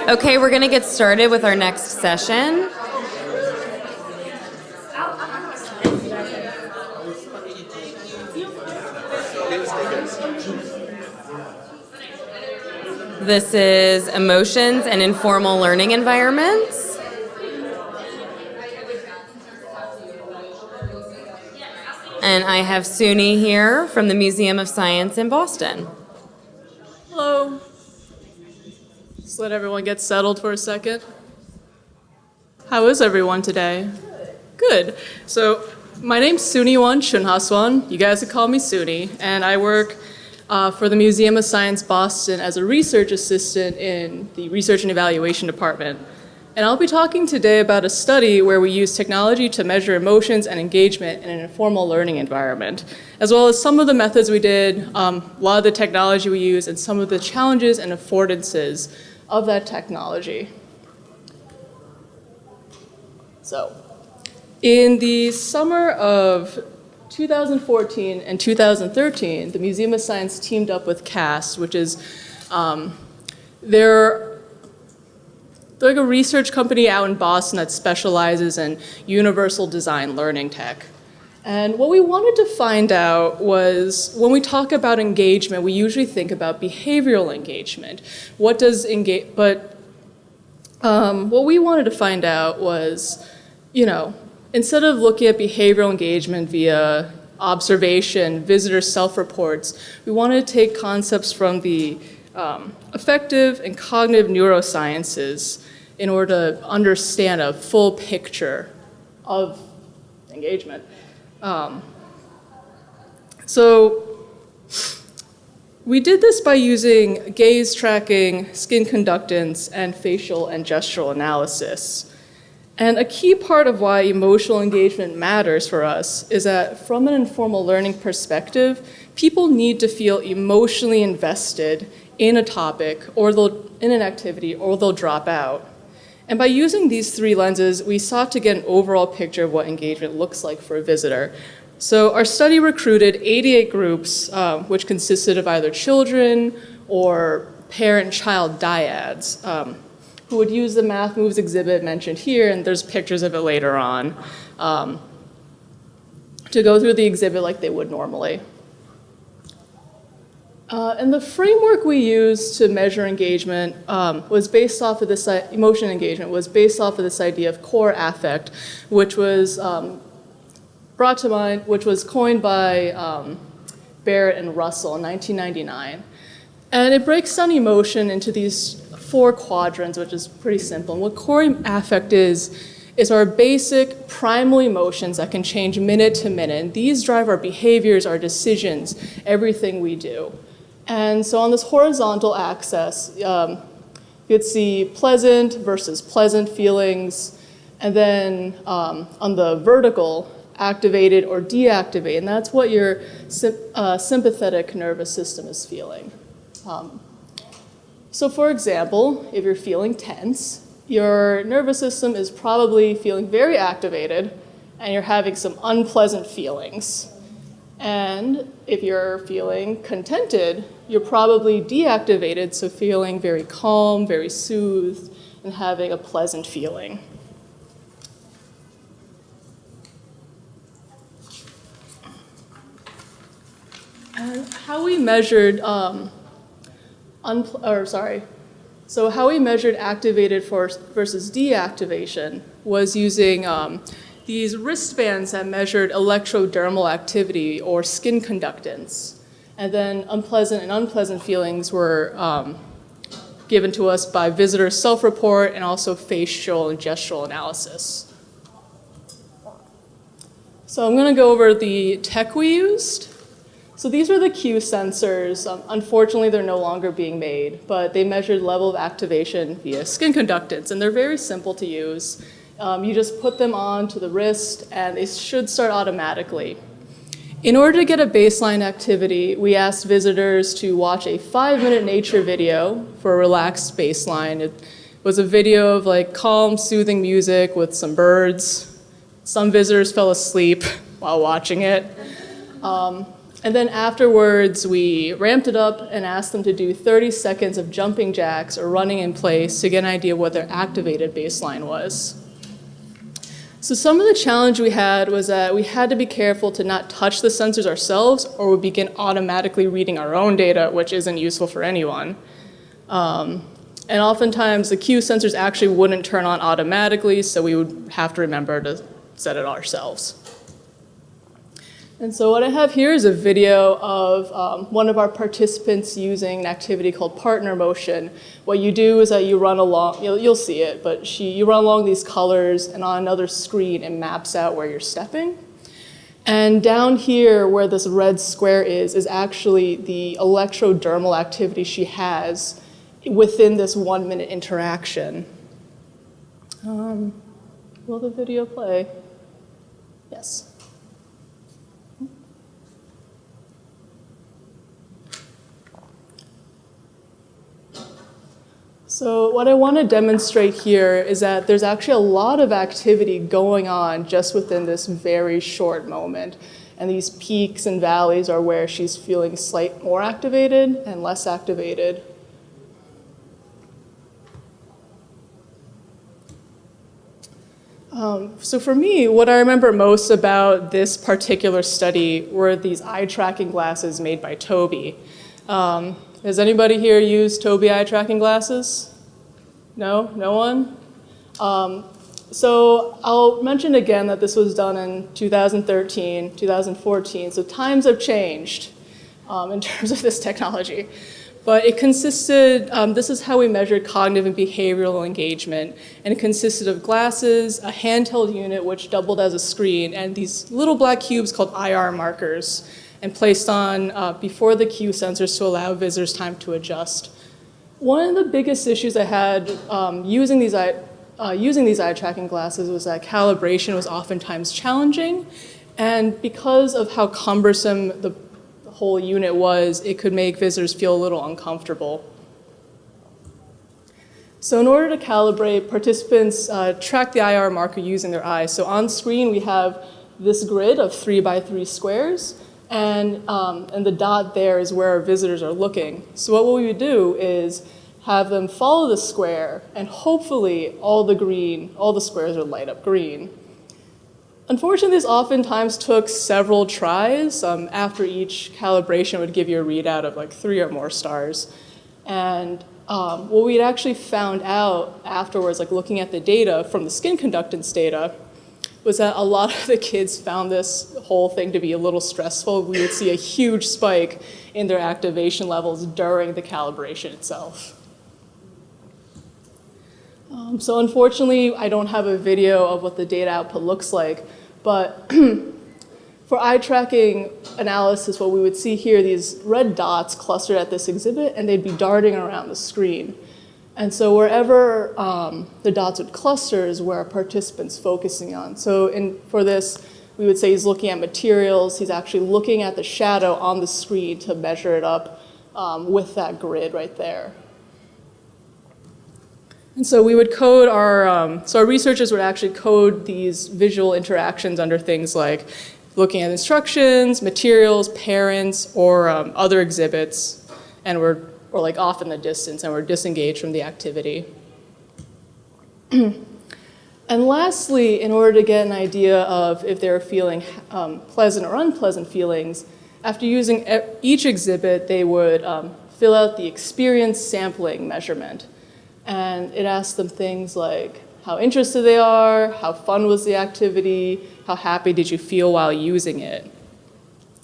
Okay, we're going to get started with our next session. This is emotions and informal learning environments. And I have Suni here from the Museum of Science in Boston. Hello. Just let everyone get settled for a second. How is everyone today? Good. So my name's Suni-won Chunhaswon. You guys can call me Suni. And I work for the Museum of Science Boston as a research assistant in the Research and Evaluation Department. And I'll be talking today about a study where we use technology to measure emotions and engagement in an informal learning environment, as well as some of the methods we did, a lot of the technology we use, and some of the challenges and affordances of that technology. So, in the summer of 2014 and 2013, the Museum of Science teamed up with CAST, which is they're like a research company out in Boston that specializes in universal design learning tech. And what we wanted to find out was, when we talk about engagement, we usually think about behavioral engagement. What we wanted to find out was, instead of looking at behavioral engagement via observation, visitor self-reports, we wanted to take concepts from the affective and cognitive neurosciences in order to understand a full picture of engagement. So we did this by using gaze tracking, skin conductance, and facial and gestural analysis. And a key part of why emotional engagement matters for us is that from an informal learning perspective, people need to feel emotionally invested in a topic or in an activity, or they'll drop out. And by using these three lenses, we sought to get an overall picture of what engagement looks like for a visitor. So our study recruited 88 groups, which consisted of either children or parent-child dyads, who would use the math moves exhibit mentioned here, and there's pictures of it later on, to go through the exhibit like they would normally. And the framework we used to measure engagement was based off of this, emotion engagement was based off of this idea of core affect, which was brought to mind, which was coined by Barrett and Russell in 1999. And it breaks down emotion into these 4 quadrants, which is pretty simple. And what core affect is our basic primal emotions that can change minute to minute. And these drive our behaviors, our decisions, everything we do. And so on this horizontal axis, you'd see pleasant versus pleasant feelings, and then on the vertical, activated or deactivated, and that's what your sympathetic nervous system is feeling. So for example, if you're feeling tense, your nervous system is probably feeling very activated, and you're having some unpleasant feelings. And if you're feeling contented, you're probably deactivated, so feeling very calm, very soothed, and having a pleasant feeling. And how we measured, how we measured activated versus deactivation was using these wristbands that measured electrodermal activity or skin conductance. And then unpleasant and unpleasant feelings were given to us by visitor self-report and also facial and gestural analysis. So I'm going to go over the tech we used. So these were the Q sensors. Unfortunately, they're no longer being made, but they measured level of activation via skin conductance, and they're very simple to use. You just put them onto the wrist, and they should start automatically. In order to get a baseline activity, we asked visitors to watch a 5-minute nature video for a relaxed baseline. It was a video of like calm, soothing music with some birds. Some visitors fell asleep while watching it. And then afterwards, we ramped it up and asked them to do 30 seconds of jumping jacks or running in place to get an idea what their activated baseline was. So some of the challenge we had was that we had to be careful to not touch the sensors ourselves or we'd begin automatically reading our own data, which isn't useful for anyone. And oftentimes the Q sensors actually wouldn't turn on automatically, so we would have to remember to set it ourselves. And so what I have here is a video of one of our participants using an activity called partner motion. What you do is that you run along, you'll see it, but you run along these colors, and on another screen it maps out where you're stepping. And down here where this red square is actually the electrodermal activity she has within this 1-minute interaction. Will the video play? Yes. So what I want to demonstrate here is that there's actually a lot of activity going on just within this very short moment. And these peaks and valleys are where she's feeling slightly more activated and less activated. So for me, what I remember most about this particular study were these eye tracking glasses made by Tobii. Has anybody here used Tobii eye tracking glasses? No? No one? So I'll mention again that this was done in 2013, 2014, so times have changed in terms of this technology. But it consisted, this is how we measured cognitive and behavioral engagement, and it consisted of glasses, a handheld unit which doubled as a screen, and these little black cubes called IR markers, and placed on before the Q sensors to allow visitors time to adjust. One of the biggest issues I had using these eye tracking glasses was that calibration was oftentimes challenging, and because of how cumbersome the whole unit was, it could make visitors feel a little uncomfortable. So in order to calibrate, participants track the IR marker using their eyes. So on screen we have this grid of 3x3 squares, and the dot there is where our visitors are looking. So what we would do is have them follow the square, and hopefully all the squares would light up green. Unfortunately, this oftentimes took several tries. After each calibration, it would give you a readout of like 3 or more stars. And what we'd actually found out afterwards, like looking at the data from the skin conductance data, was that a lot of the kids found this whole thing to be a little stressful. We would see a huge spike in their activation levels during the calibration itself. So unfortunately, I don't have a video of what the data output looks like, but for eye tracking analysis, what we would see here, these red dots clustered at this exhibit, and they'd be darting around the screen. And so wherever the dots would cluster is where a participant's focusing on. So for this, we would say he's looking at materials. He's actually looking at the shadow on the screen to measure it up with that grid right there. And so we would code our researchers would actually code these visual interactions under things like looking at instructions, materials, parents, or other exhibits, and we're like off in the distance, and we're disengaged from the activity. And lastly, in order to get an idea of if they're feeling pleasant or unpleasant feelings, after using each exhibit, they would fill out the experience sampling measurement. And it asks them things like how interested they are, how fun was the activity, how happy did you feel while using it.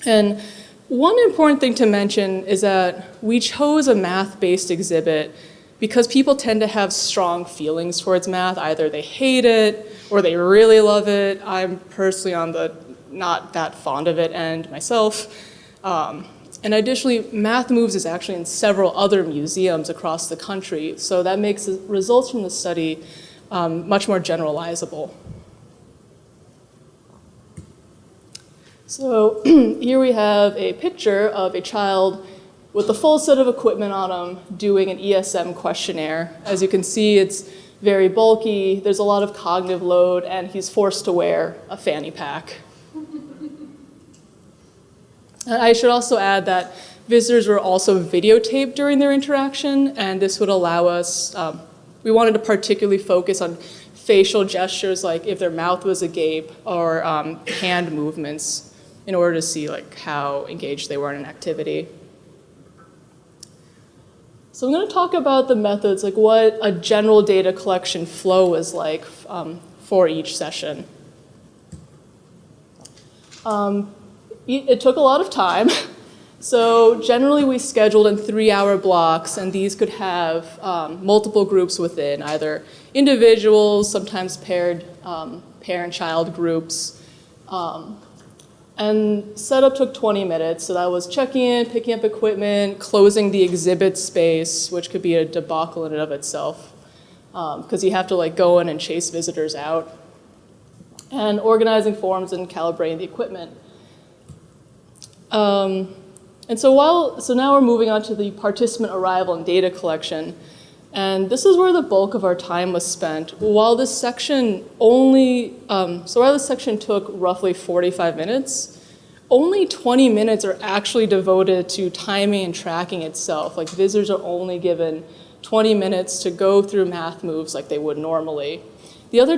And one important thing to mention is that we chose a math-based exhibit because people tend to have strong feelings towards math. Either they hate it or they really love it. I'm personally on the not that fond of it end myself. And additionally, Math Moves is actually in several other museums across the country, so that makes the results from the study much more generalizable. So here we have a picture of a child with a full set of equipment on him doing an ESM questionnaire. As you can see, it's very bulky, there's a lot of cognitive load, and he's forced to wear a fanny pack. And I should also add that visitors were also videotaped during their interaction, and this would allow us, we wanted to particularly focus on facial gestures, like if their mouth was agape, or hand movements, in order to see like how engaged they were in an activity. So I'm going to talk about the methods, like what a general data collection flow was like for each session. It took a lot of time. So generally we scheduled in 3-hour blocks, and these could have multiple groups within, either individuals, sometimes paired parent-child groups. And setup took 20 minutes, so that was checking in, picking up equipment, closing the exhibit space, which could be a debacle in and of itself, because you have to like go in and chase visitors out, and organizing forms and calibrating the equipment. And so now we're moving on to the participant arrival and data collection. And this is where the bulk of our time was spent. While this section took roughly 45 minutes, only 20 minutes are actually devoted to timing and tracking itself. Like visitors are only given 20 minutes to go through math moves like they would normally. The other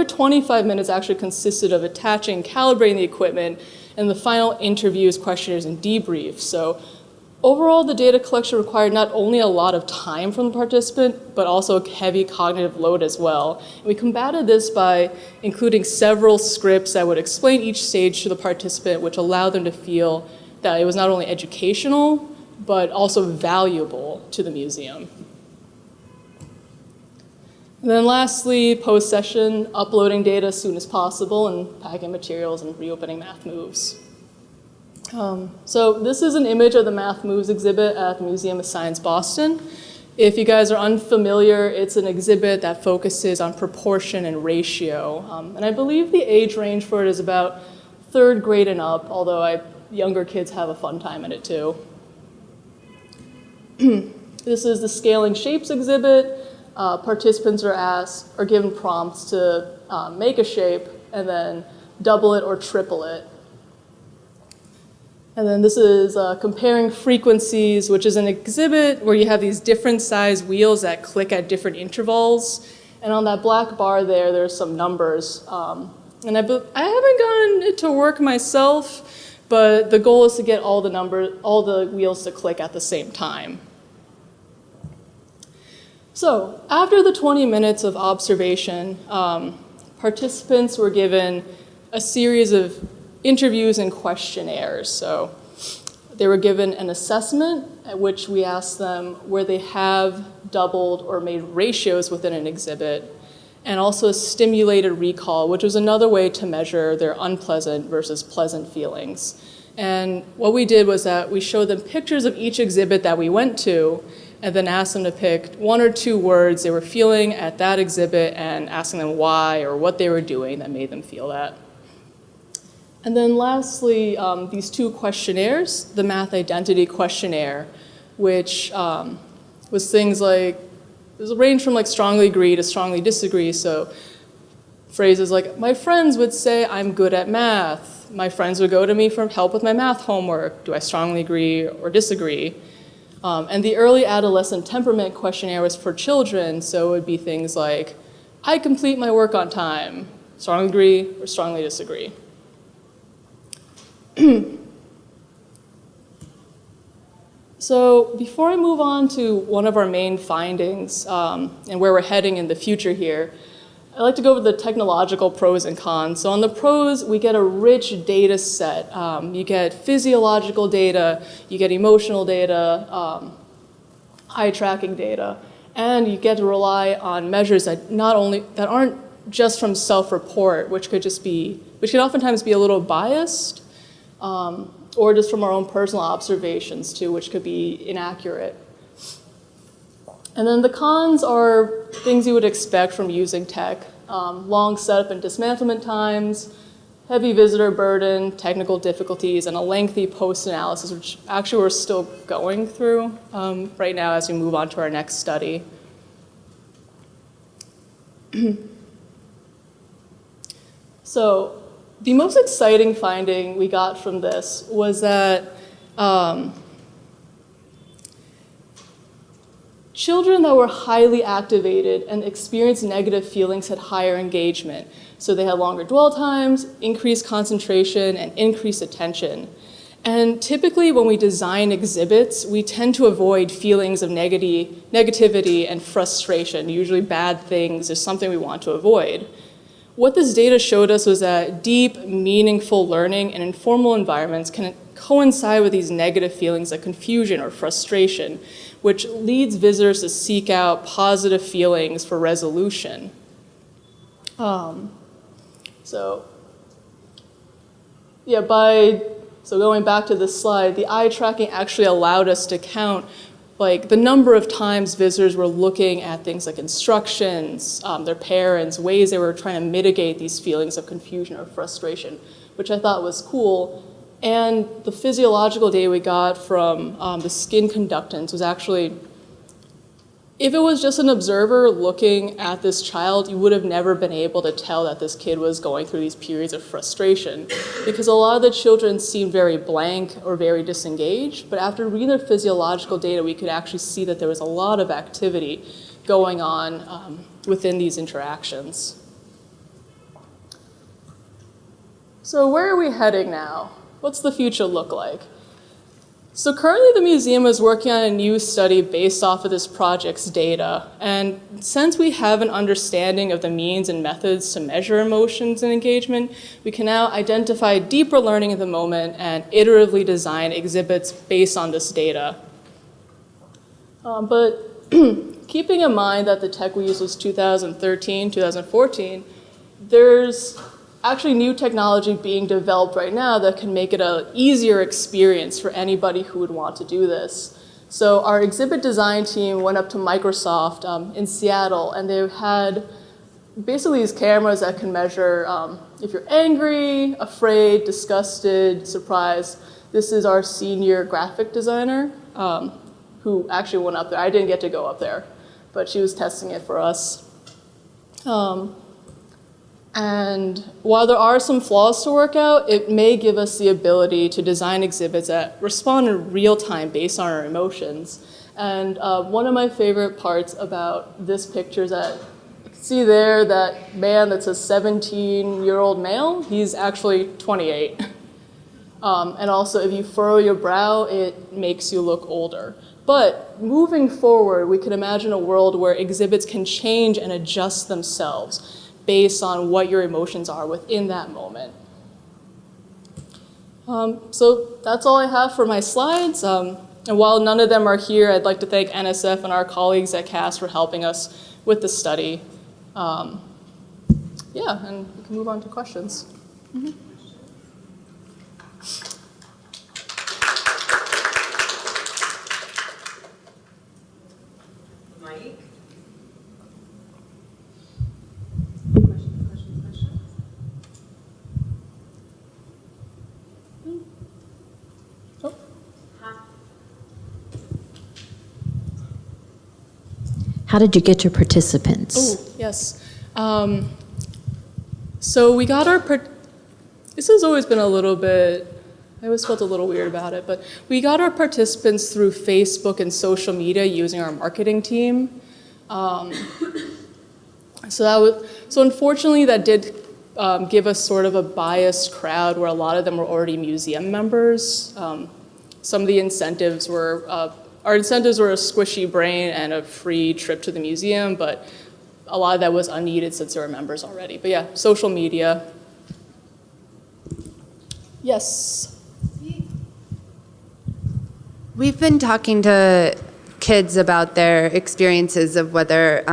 25 minutes actually consisted of attaching, calibrating the equipment, and the final interviews, questionnaires, and debriefs. So overall, the data collection required not only a lot of time from the participant, but also a heavy cognitive load as well. And we combated this by including several scripts that would explain each stage to the participant, which allowed them to feel that it was not only educational, but also valuable to the museum. And then lastly, post-session, uploading data as soon as possible and packing materials and reopening math moves. So this is an image of the Math Moves exhibit at the Museum of Science, Boston. If you guys are unfamiliar, it's an exhibit that focuses on proportion and ratio. And I believe the age range for it is about 3rd grade and up, although younger kids have a fun time in it too. This is the Scaling Shapes exhibit. Participants are given prompts to make a shape and then double it or triple it. And then this is Comparing Frequencies, which is an exhibit where you have these different size wheels that click at different intervals. And on that black bar there's some numbers. And I haven't gotten it to work myself, but the goal is to get all the wheels to click at the same time. So after the 20 minutes of observation, participants were given a series of interviews and questionnaires. So they were given an assessment at which we asked them where they have doubled or made ratios within an exhibit, and also a stimulated recall, which was another way to measure their unpleasant versus pleasant feelings. And what we did was that we showed them pictures of each exhibit that we went to, and then asked them to pick 1 or 2 words they were feeling at that exhibit and asking them why or what they were doing that made them feel that. And then lastly, these 2 questionnaires, the Math Identity Questionnaire, which was things like, it was a range from like strongly agree to strongly disagree. So phrases like, my friends would say I'm good at math. My friends would go to me for help with my math homework. Do I strongly agree or disagree? And the Early Adolescent Temperament Questionnaire was for children, so it would be things like, I complete my work on time, strongly agree or strongly disagree. So before I move on to one of our main findings and where we're heading in the future here, I'd like to go over the technological pros and cons. So on the pros, we get a rich data set. You get physiological data, you get emotional data, eye tracking data, and you get to rely on measures that aren't just from self-report, which could oftentimes be a little biased, or just from our own personal observations too, which could be inaccurate. And then the cons are things you would expect from using tech. Long setup and dismantlement times, heavy visitor burden, technical difficulties, and a lengthy post-analysis, which actually we're still going through right now as we move on to our next study. So The most exciting finding we got from this was that children that were highly activated and experienced negative feelings had higher engagement. So they had longer dwell times, increased concentration, and increased attention. And typically when we design exhibits, we tend to avoid feelings of negativity and frustration. Usually bad things is something we want to avoid. What this data showed us was that deep, meaningful learning in informal environments can coincide with these negative feelings like confusion or frustration, which leads visitors to seek out positive feelings for resolution. So going back to this slide, the eye tracking actually allowed us to count like the number of times visitors were looking at things like instructions, their parents, ways they were trying to mitigate these feelings of confusion or frustration, which I thought was cool. And the physiological data we got from the skin conductance was actually, if it was just an observer looking at this child, you would have never been able to tell that this kid was going through these periods of frustration, because a lot of the children seemed very blank or very disengaged. But after reading their physiological data, we could actually see that there was a lot of activity going on within these interactions. So where are we heading now? What's the future look like? So currently the museum is working on a new study based off of this project's data. And since we have an understanding of the means and methods to measure emotions and engagement, we can now identify deeper learning in the moment and iteratively design exhibits based on this data. But keeping in mind that the tech we used was 2013, 2014, there's actually new technology being developed right now that can make it an easier experience for anybody who would want to do this. So our exhibit design team went up to Microsoft in Seattle, and they had basically these cameras that can measure if you're angry, afraid, disgusted, surprised. This is our senior graphic designer who actually went up there. I didn't get to go up there, but she was testing it for us. And while there are some flaws to work out, it may give us the ability to design exhibits that respond in real time based on our emotions. And one of my favorite parts about this picture is that you can see there that man that's a 17-year-old male, he's actually 28. And also if you furrow your brow, it makes you look older. But moving forward, we can imagine a world where exhibits can change and adjust themselves based on what your emotions are within that moment. So that's all I have for my slides. And while none of them are here, I'd like to thank NSF and our colleagues at CAST for helping us with the study. And we can move on to questions. Mm-hmm. Mike? How did you get your participants? Oh, yes. So we got our, this has always been a little bit, I always felt a little weird about it, but we got our participants through Facebook and social media using our marketing team. So unfortunately that did give us sort of a biased crowd where a lot of them were already museum members. Some of the incentives were, our incentives were a squishy brain and a free trip to the museum, but a lot of that was unneeded since they were members already. But yeah, social media. Yes. We've been talking to kids about their experiences of whether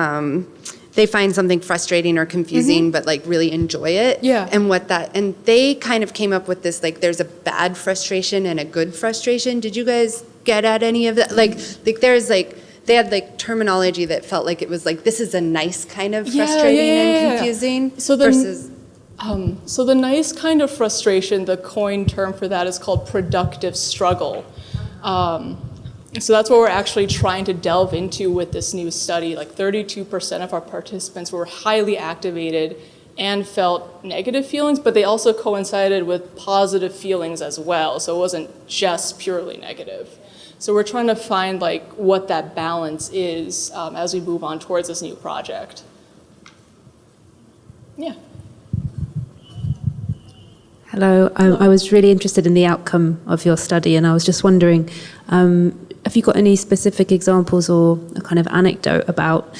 they find something frustrating or confusing, but like really enjoy it. Yeah. And they kind of came up with this, like there's a bad frustration and a good frustration. Did you guys get at any of that? Like there's like, they had like terminology that felt like it was like, this is a nice kind of frustrating and confusing so versus. So the nice kind of frustration, the coined term for that is called productive struggle. So that's what we're actually trying to delve into with this new study. Like 32% of our participants were highly activated and felt negative feelings, but they also coincided with positive feelings as well. So it wasn't just purely negative. So we're trying to find like what that balance is as we move on towards this new project. Yeah. Hello, I was really interested in the outcome of your study, and I was just wondering, have you got any specific examples or a kind of anecdote about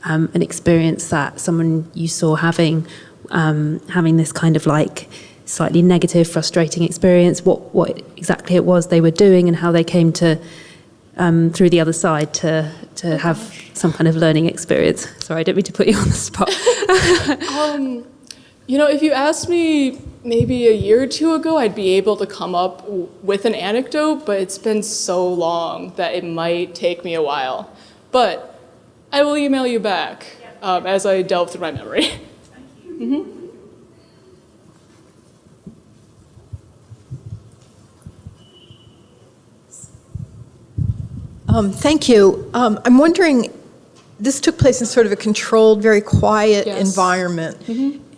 an experience that someone you saw having this kind of like slightly negative, frustrating experience, what exactly it was they were doing and how they came to, through the other side, to have some kind of learning experience? Sorry, I don't mean to put you on the spot. If you asked me maybe a year or two ago, I'd be able to come up with an anecdote, but it's been so long that it might take me a while. But I will email you back as I delve through my memory. Thank you. Thank you. I'm wondering, this took place in sort of a controlled, very quiet environment,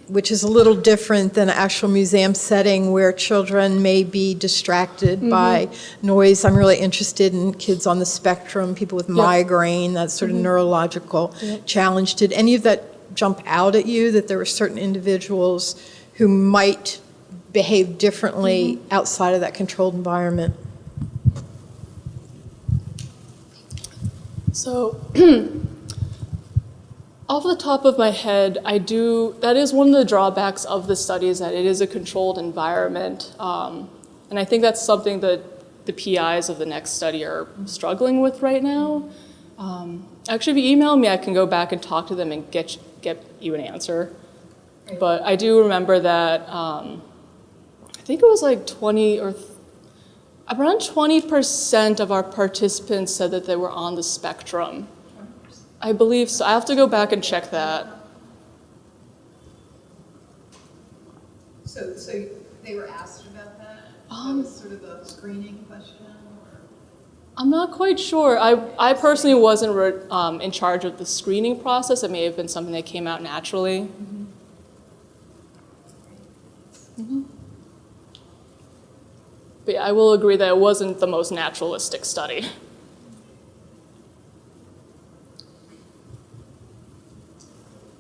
which is a little different than an actual museum setting where children may be distracted by noise. I'm really interested in kids on the spectrum, people with migraine, that sort of neurological challenge. Did any of that jump out at you, that there were certain individuals who might behave differently outside of that controlled environment? So, off the top of my head, that is one of the drawbacks of the study, is that it is a controlled environment. And I think that's something that the PIs of the next study are struggling with right now. Actually, if you email me, I can go back and talk to them and get you an answer. But I do remember that, I think it was like around 20% of our participants said that they were on the spectrum. I believe so. I have to go back and check that. So they were asked about that? That was sort of a screening question? Or? I'm not quite sure. I personally wasn't in charge of the screening process. It may have been something that came out naturally. But yeah, I will agree that it wasn't the most naturalistic study.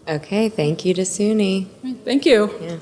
Okay, thank you to Suni. Thank you. Yeah.